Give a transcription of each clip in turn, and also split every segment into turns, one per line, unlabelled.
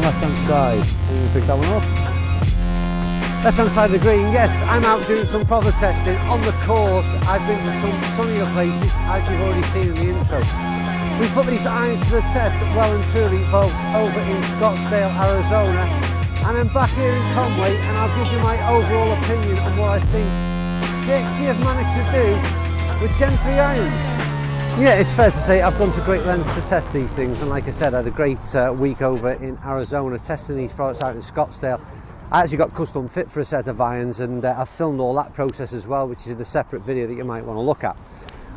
left hand side. I'm going to pick that one up. Left hand side of the green, yes, I'm out doing some proper testing on the course. I've been to some sunnier places, as you've already seen in the intro. We put these irons to the test well and truly both over in Scottsdale, Arizona, and I'm back here in Conway, and I'll give you my overall opinion on what I think PXG have managed to do with Gen 3 irons. Yeah, it's fair to say I've gone to great lengths to test these things, and like I said, I had a great week over in Arizona testing these products out in Scottsdale. I actually got custom fit for a set of irons, and I've filmed all that process as well, which is in a separate video that you might want to look at.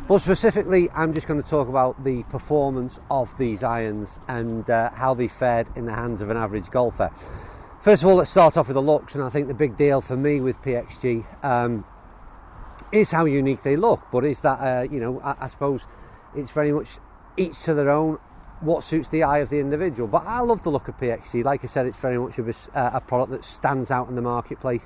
But specifically, I'm just going to talk about the performance of these irons and how they fared in the hands of an average golfer. First of all, let's start off with the looks, and I think the big deal for me with PXG is how unique they look. But is that, you know, I suppose it's very much each to their own, what suits the eye of the individual. But I love the look of PXG. Like I said, it's very much of a product that stands out in the marketplace,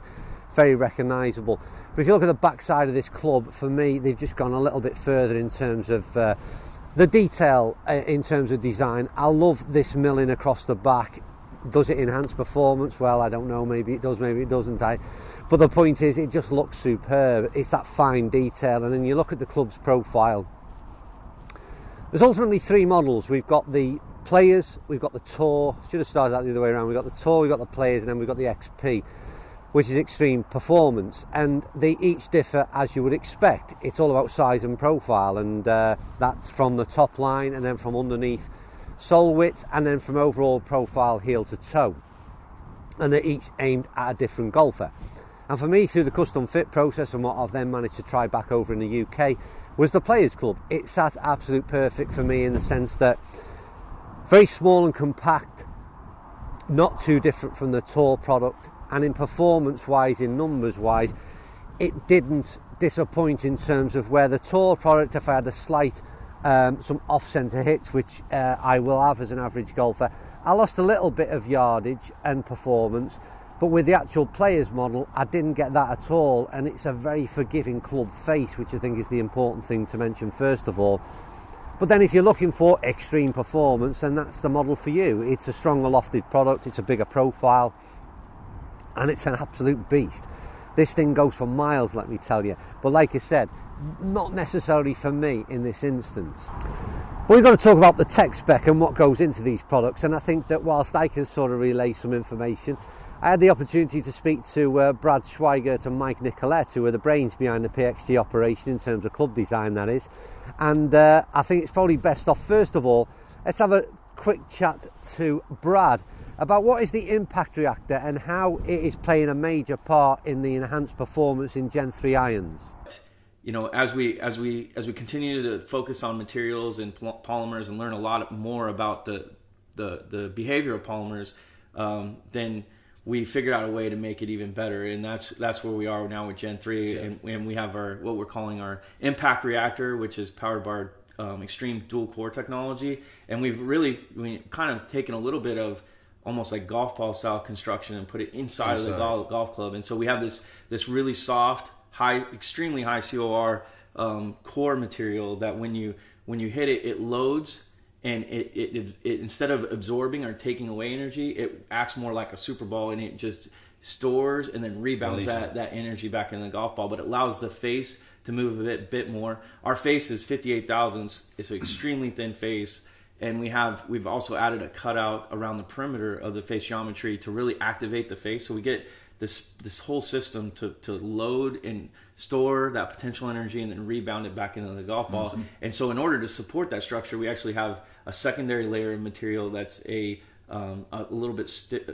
very recognisable. But if you look at the back side of this club, for me, they've just gone a little bit further in terms of the detail, in terms of design. I love this milling across the back. Does it enhance performance? Well, I don't know, maybe it does, maybe it doesn't. But the point is, it just looks superb. It's that fine detail. And then you look at the club's profile. There's ultimately three models. We've got the Players, we've got the Tour. Should have started that the other way around. We've got the Tour, we've got the Players, and then we've got the XP, which is extreme performance. And they each differ as you would expect. It's all about size and profile, and that's from the top line, and then from underneath sole width, and then from overall profile heel to toe. And they're each aimed at a different golfer. And for me, through the custom fit process and what I've then managed to try back over in the UK, was the Players Club. It sat absolute perfect for me in the sense that very small and compact, not too different from the Tour product, and in performance wise, in numbers wise, it didn't disappoint in terms of where the Tour product, if I had a slight some off-centre hits, which I will have as an average golfer, I lost a little bit of yardage and performance. But with the actual Players model, I didn't get that at all, and it's a very forgiving club face, which I think is the important thing to mention first of all. But then if you're looking for extreme performance, then that's the model for you. It's a stronger lofted product, it's a bigger profile, and it's an absolute beast. This thing goes for miles, let me tell you. But like I said, not necessarily for me in this instance. But we've got to talk about the tech spec and what goes into these products, and I think that whilst I can sort of relay some information, I had the opportunity to speak to Brad Schweigert and Mike Nicolette, who are the brains behind the PXG operation in terms of club design, that is. And I think it's probably best off, first of all, let's have a quick chat to Brad about what is the impact reactor and how it is playing a major part in the enhanced performance in Gen 3 irons.
You know, as we continue to focus on materials and polymers and learn a lot more about the behavior of polymers, then we figured out a way to make it even better, and that's where we are now with Gen 3, and we have our what we're calling our impact reactor, which is powered by our extreme dual core technology, and we've kind of taken a little bit of almost like golf ball style construction and put it inside of the golf club, and so we have this really soft, extremely high COR core material that when you hit it, it loads. And it instead of absorbing or taking away energy, it acts more like a super ball, and it just stores and then rebounds that energy back in the golf ball. But it allows the face to move a bit more. Our face is 58 thousandths. It's an extremely thin face, and we've also added a cutout around the perimeter of the face geometry to really activate the face. So we get this whole system to load and store that potential energy and then rebound it back into the golf ball. Awesome. And so in order to support that structure, we actually have a secondary layer of material that's a little bit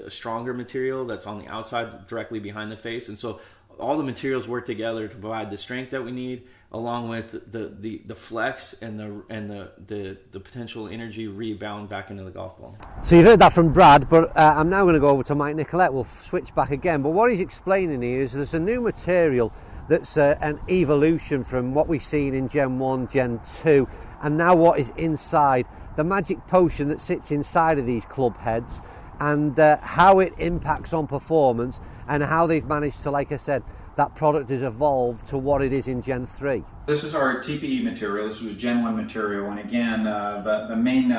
stronger material that's on the outside directly behind the face. And so all the materials work together to provide the strength that we need, along with the flex and the potential energy rebound back into the golf ball.
So you've heard that from Brad, but I'm now going to go over to Mike Nicolette. We'll switch back again. But what he's explaining here is there's a new material that's an evolution from what we've seen in Gen 1, Gen 2, and now what is inside, the magic potion that sits inside of these club heads, and how it impacts on performance, and how they've managed to, like I said, that product has evolved to what it is in Gen 3.
This is our TPE material. This was Gen 1 material, and again, the main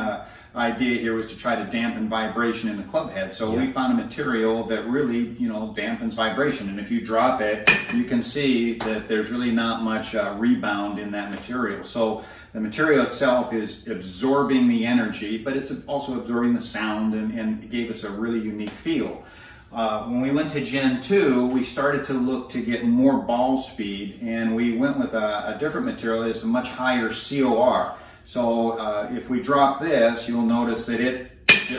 idea here was to try to dampen vibration in the club head. So we found a material that really, dampens vibration. And if you drop it, you can see that there's really not much rebound in that material. So the material itself is absorbing the energy, but it's also absorbing the sound, and it gave us a really unique feel. When we went to Gen 2, we started to look to get more ball speed, and we went with a different material that is a much higher COR. So if we drop this, you'll notice that it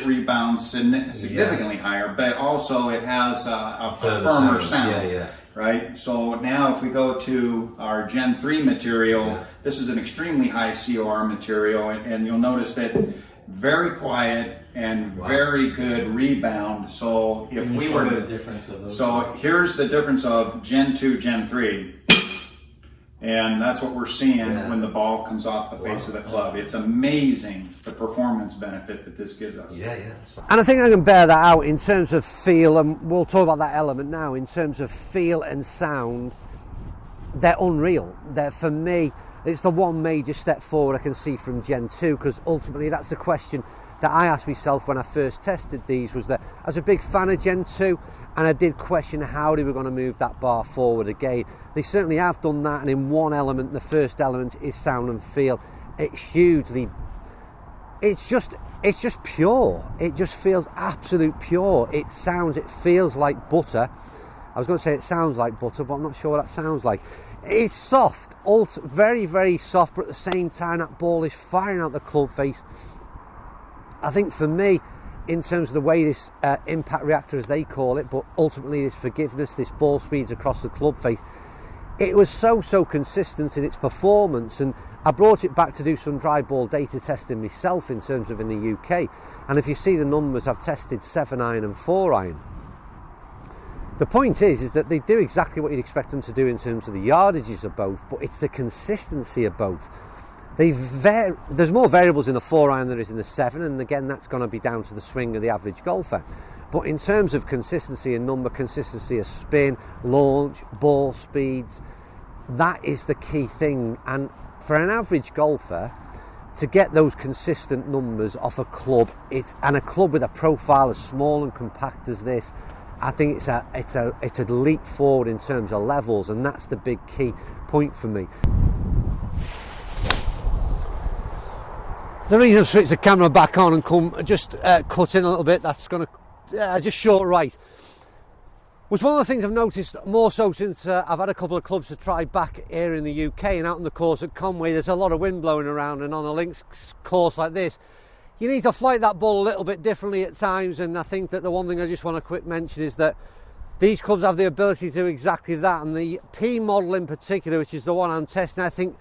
rebounds significantly higher, but also it has a firmer sound. Right? So now if we go to our Gen 3 material, this is an extremely high COR material, and you'll notice that very quiet and very good rebound. So if we were to,
the difference of those
here's the difference of Gen 2, Gen 3. And that's what we're seeing when the ball comes off the face of the club. It's amazing the performance benefit that this gives us.
And I think I can bear that out in terms of feel, and we'll talk about that element now. In terms of feel and sound, they're unreal. For me, it's the one major step forward I can see from Gen 2, because ultimately that's the question that I asked myself when I first tested these, was that I was a big fan of Gen 2, and I did question how they were going to move that bar forward again. They certainly have done that, and in one element, the first element is sound and feel. It's just pure. It just feels absolute pure. It feels like butter. I was going to say it sounds like butter, but I'm not sure what that sounds like. It's soft, also very, very soft, but at the same time that ball is firing out the club face. I think for me, in terms of the way this impact reactor, as they call it, but ultimately this forgiveness, this ball speeds across the club face, it was so consistent in its performance. And I brought it back to do some dry ball data testing myself in terms of in the UK. And if you see the numbers, I've tested 7-iron and 4-iron. The point is that they do exactly what you'd expect them to do in terms of the yardages of both, but it's the consistency of both. There's more variables in the 4-iron than there is in the 7, and again that's going to be down to the swing of the average golfer. But in terms of consistency in number, consistency of spin, launch, ball speeds, that is the key thing. And for an average golfer to get those consistent numbers off a club, and a club with a profile as small and compact as this, I think it's a leap forward in terms of levels, and that's the big key point for me. The reason I switched the camera back on and cut in a little bit, that's going to just short right, was one of the things I've noticed more so since I've had a couple of clubs to try back here in the UK, and out on the course at Conway there's a lot of wind blowing around, and on a links course like this you need to flight that ball a little bit differently at times. And I think that the one thing I just want to quick mention is that these clubs have the ability to do exactly that, and the P model in particular, which is the one I'm testing, I think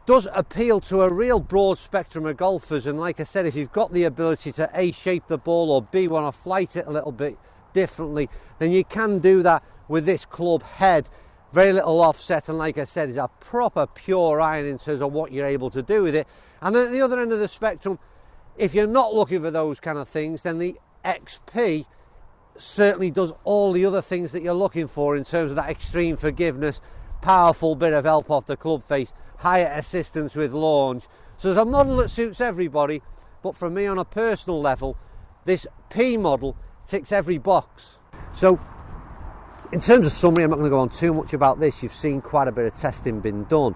does appeal to a real broad spectrum of golfers. And like I said, if you've got the ability to A, shape the ball, or B, want to flight it a little bit differently, then you can do that with this club head. Very little offset, and like I said, is a proper pure iron in terms of what you're able to do with it. And then at the other end of the spectrum, if you're not looking for those kind of things, then the XP certainly does all the other things that you're looking for in terms of that extreme forgiveness, powerful bit of help off the club face, higher assistance with launch. So there's a model that suits everybody, but for me on a personal level, this P model ticks every box. So in terms of summary, I'm not going to go on too much about this. You've seen quite a bit of testing been done.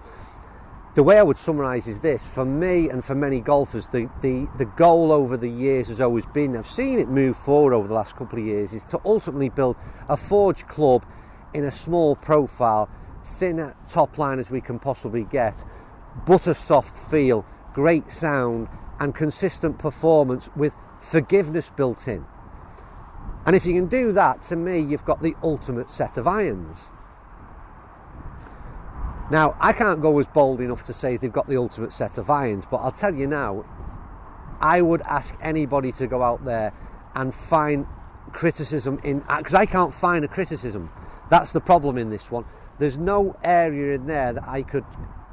The way I would summarise is this: for me and for many golfers, the goal over the years has always been, I've seen it move forward over the last couple of years, is to ultimately build a forged club in a small profile, thinner top line as we can possibly get, butter soft feel, great sound and consistent performance with forgiveness built in. And if you can do that, to me you've got the ultimate set of irons. Now, I can't go as bold enough to say they've got the ultimate set of irons, but I'll tell you now, I would ask anybody to go out there and find criticism because I can't find a criticism. That's the problem in this one. There's no area in there that I could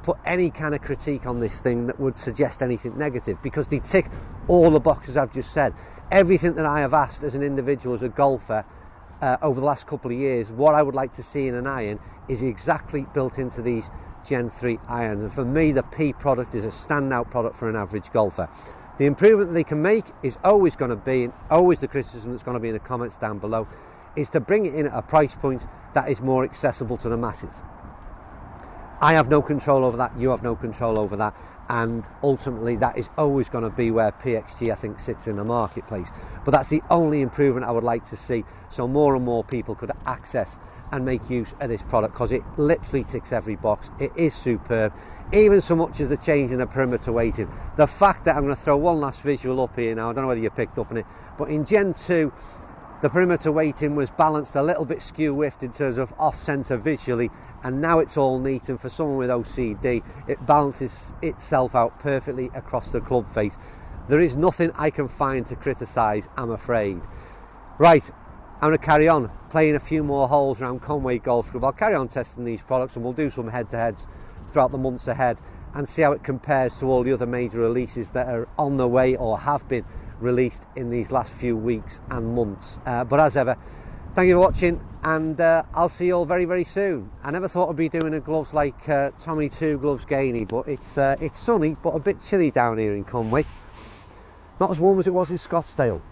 put any kind of critique on this thing that would suggest anything negative, because they tick all the boxes I've just said. Everything that I have asked as an individual, as a golfer, over the last couple of years, what I would like to see in an iron is exactly built into these Gen 3 irons. And for me, the P product is a standout product for an average golfer. The improvement that they can make is always going to be, and always the criticism that's going to be in the comments down below, is to bring it in at a price point that is more accessible to the masses. I have no control over that, you have no control over that, and ultimately that is always going to be where PXG, I think, sits in the marketplace. But that's the only improvement I would like to see, so more and more people could access and make use of this product, because it literally ticks every box. It is superb, even so much as the change in the perimeter weighting. The fact that I'm going to throw one last visual up here now, I don't know whether you picked up on it, but in Gen 2 the perimeter weighting was balanced a little bit skew-whiffed in terms of off-centre visually, and now it's all neat, and for someone with OCD it balances itself out perfectly across the club face. There is nothing I can find to criticise, I'm afraid. Right, I'm going to carry on playing a few more holes around Conway Golf Club. I'll carry on testing these products, and we'll do some head-to-heads throughout the months ahead and see how it compares to all the other major releases that are on the way or have been released in these last few weeks and months. But as ever, thank you for watching, and I'll see you all very, very soon. I never thought I'd be doing a gloves like Tommy 2 Gloves Gainey, but it's sunny but a bit chilly down here in Conway. Not as warm as it was in Scottsdale.